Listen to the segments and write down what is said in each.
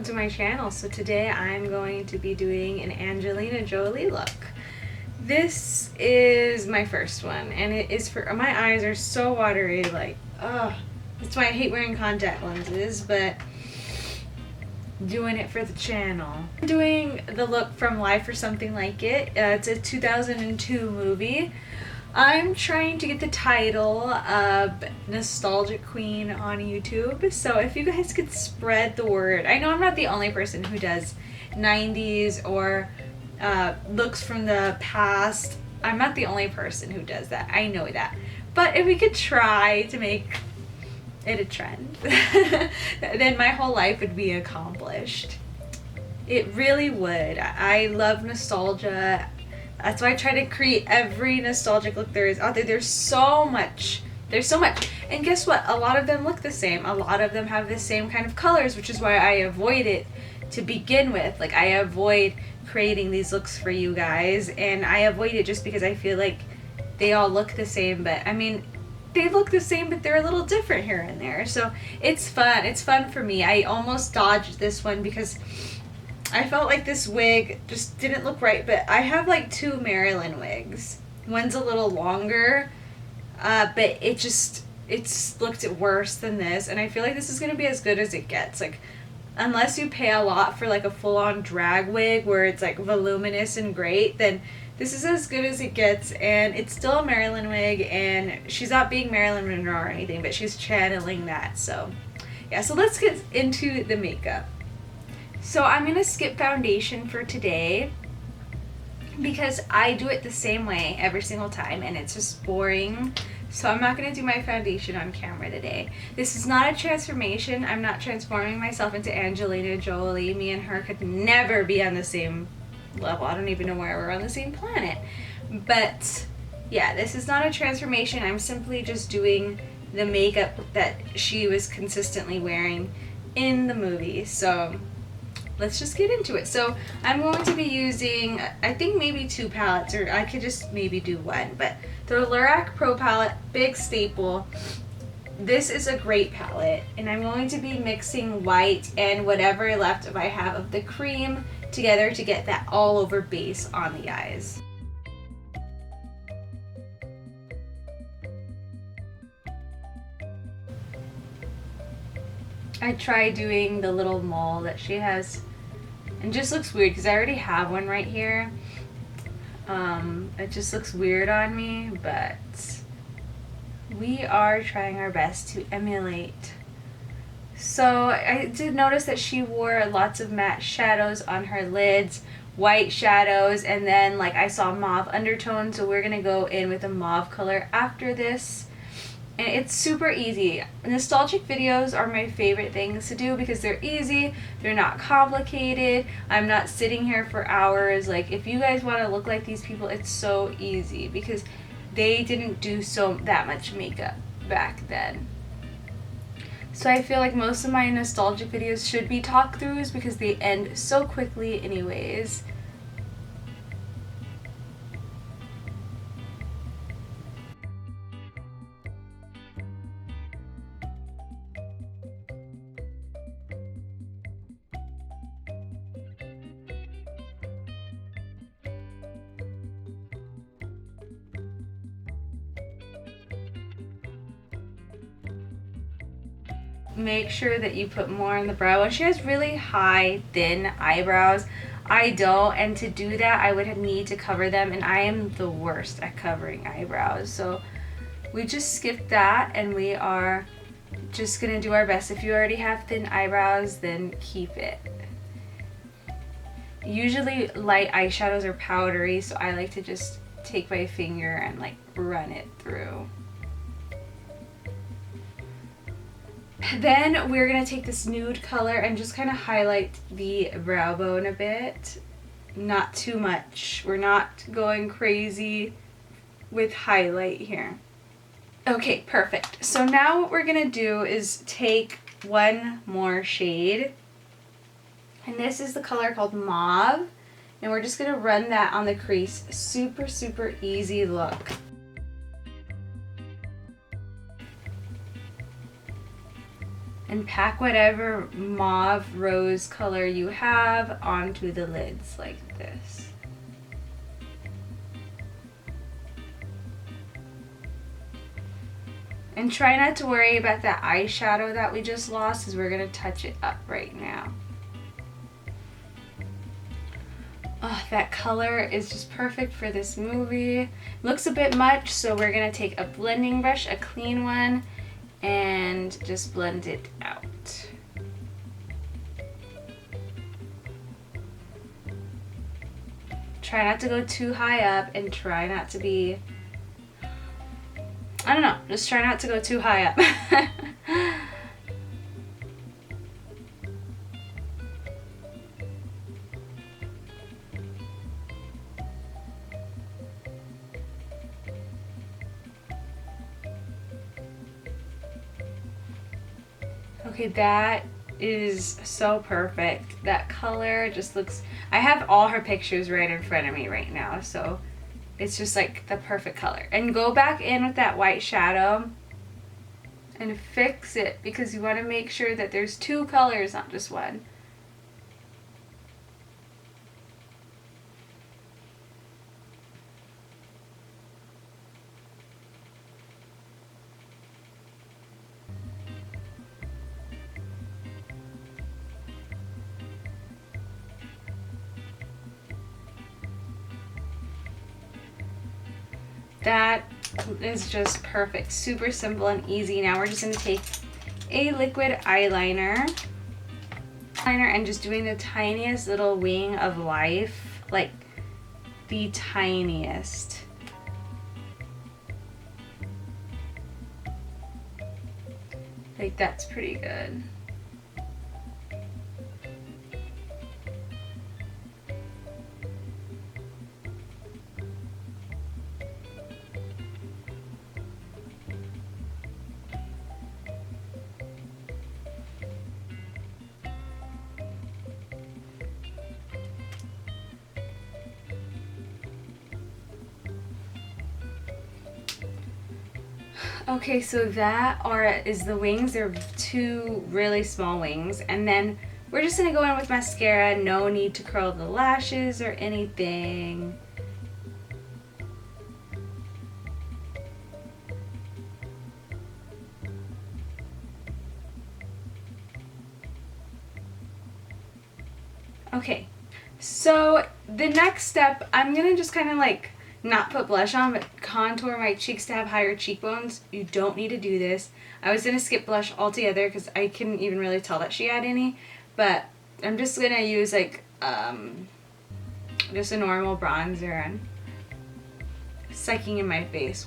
welcome to my channel. So today I'm going to be doing an Angelina Jolie look. This is my first one, and it is for, my eyes are so watery, like, ugh. That's why I hate wearing contact lenses, but doing it for the channel. I'm doing the look from Life or Something Like It. It's a 2002 movie. I'm trying to get the title of Nostalgic Queen on YouTube, so if you guys could spread the word. I know I'm not the only person who does 90s or looks from the past. I'm not the only person who does that. I know that. But if we could try to make it a trend, then my whole life would be accomplished. It really would. I love nostalgia. That's why I try to create every nostalgic look there is out there. There's so much. And guess what? A lot of them look the same. A lot of them have the same kind of colors, which is why I avoid it to begin with. Like, I avoid creating these looks for you guys, and I avoid it just because I feel like they all look the same. But I mean, they look the same, but they're a little different here and there. So it's fun. It's fun for me. I almost dodged this one because I felt like this wig just didn't look right, but I have like two Marilyn wigs. One's a little longer, but it's looked worse than this, and I feel like this is going to be as good as it gets. Like, unless you pay a lot for like a full-on drag wig where it's like voluminous and great, then this is as good as it gets, and it's still a Marilyn wig, and she's not being Marilyn Monroe or anything, but she's channeling that. So yeah, so let's get into the makeup. So I'm going to skip foundation for today because I do it the same way every single time and it's just boring. So I'm not going to do my foundation on camera today. This is not a transformation. I'm not transforming myself into Angelina Jolie. Me and her could never be on the same level. I don't even know why we're on the same planet. But yeah, this is not a transformation. I'm simply just doing the makeup that she was consistently wearing in the movie. So let's just get into it. So I'm going to be using, I think maybe two palettes, or I could just maybe do one, but the Lorac Pro palette, big staple. This is a great palette, and I'm going to be mixing white and whatever left I have of the cream together to get that all over base on the eyes. I tried doing the little mole that she has, and just looks weird because I already have one right here. It just looks weird on me, but we are trying our best to emulate. So I did notice that she wore lots of matte shadows on her lids, white shadows, and then like I saw mauve undertones, so we're gonna go in with a mauve color after this. And it's super easy. Nostalgic videos are my favorite things to do because they're easy, they're not complicated, I'm not sitting here for hours. Like, if you guys want to look like these people, it's so easy because they didn't do that much makeup back then. So I feel like most of my nostalgic videos should be talk-throughs because they end so quickly anyways. Make sure that you put more on the brow. And she has really high, thin eyebrows. I don't, and to do that I would need to cover them, and I am the worst at covering eyebrows. So we just skipped that, and we are just gonna do our best. If you already have thin eyebrows, then keep it. Usually light eyeshadows are powdery, so I like to just take my finger and like run it through. Then we're going to take this nude color and just kind of highlight the brow bone a bit. Not too much. We're not going crazy with highlight here. Okay, perfect. So now what we're going to do is take one more shade. And this is the color called Mauve. And we're just going to run that on the crease. Super, super easy look. and pack whatever mauve rose color you have onto the lids like this. And try not to worry about that eyeshadow that we just lost, as we're going to touch it up right now. Oh, that color is just perfect for this movie. Looks a bit much, so we're going to take a blending brush, a clean one, and just blend it out. Try not to go too high up, and try not to be, I don't know, just try not to go too high up. Okay, that is so perfect. That color just looks, I have all her pictures right in front of me right now, so it's just like the perfect color. And go back in with that white shadow and fix it, because you want to make sure that there's two colors, not just one. That is just perfect. Super simple and easy. Now we're just going to take a liquid eyeliner and just doing the tiniest little wing of life, like the tiniest. Like, that's pretty good. Okay, so that is the wings. They're two really small wings. And then we're just gonna go in with mascara. No need to curl the lashes or anything. Okay, so the next step, I'm gonna just kind of like not put blush on, but contour my cheeks to have higher cheekbones. You don't need to do this. I was going to skip blush altogether because I couldn't even really tell that she had any, but I'm just going to use like just a normal bronzer and sucking in my face.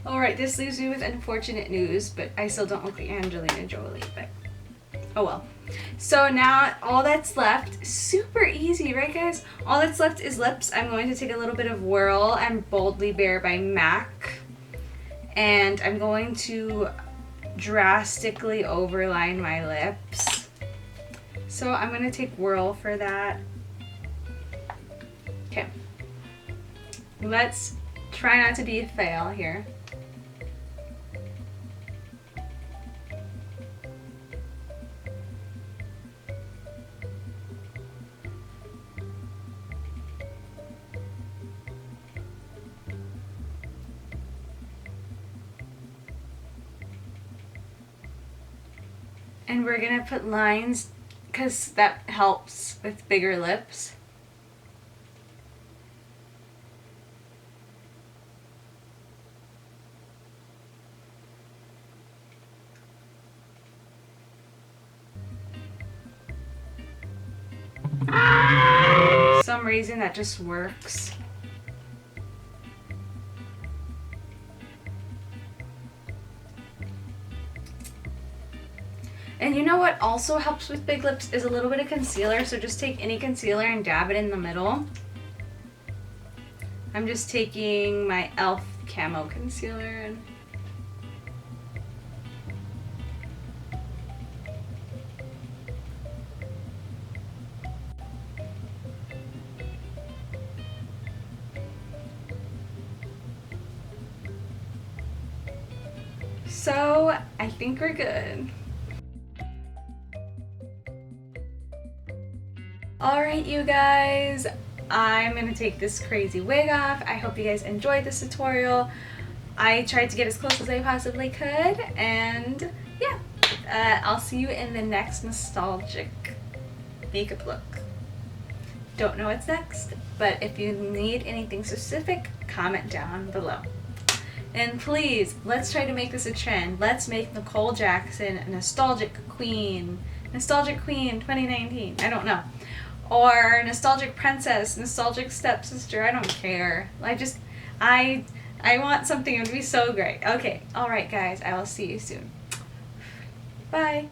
Alright, this leaves me with unfortunate news, but I still don't look like Angelina Jolie, but oh well. So now all that's left, super easy, right guys? All that's left is lips. I'm going to take a little bit of Whirl and Boldly Bare by MAC, and I'm going to drastically overline my lips. So I'm going to take Whirl for that. Okay. Let's try not to be a fail here. And we're gonna put lines because that helps with bigger lips. For some reason that just works. And you know what also helps with big lips is a little bit of concealer. So just take any concealer and dab it in the middle. I'm just taking my e.l.f. Camo Concealer and so I think we're good. Alright you guys, I'm gonna take this crazy wig off. I hope you guys enjoyed this tutorial. I tried to get as close as I possibly could, and yeah, I'll see you in the next nostalgic makeup look. Don't know what's next, but if you need anything specific, comment down below. And please, let's try to make this a trend. Let's make Nicole Jackson a nostalgic queen. Nostalgic Queen 2019, I don't know. Or nostalgic princess, nostalgic stepsister, I don't care. I want something, it would be so great. Okay, alright guys, I will see you soon. Bye.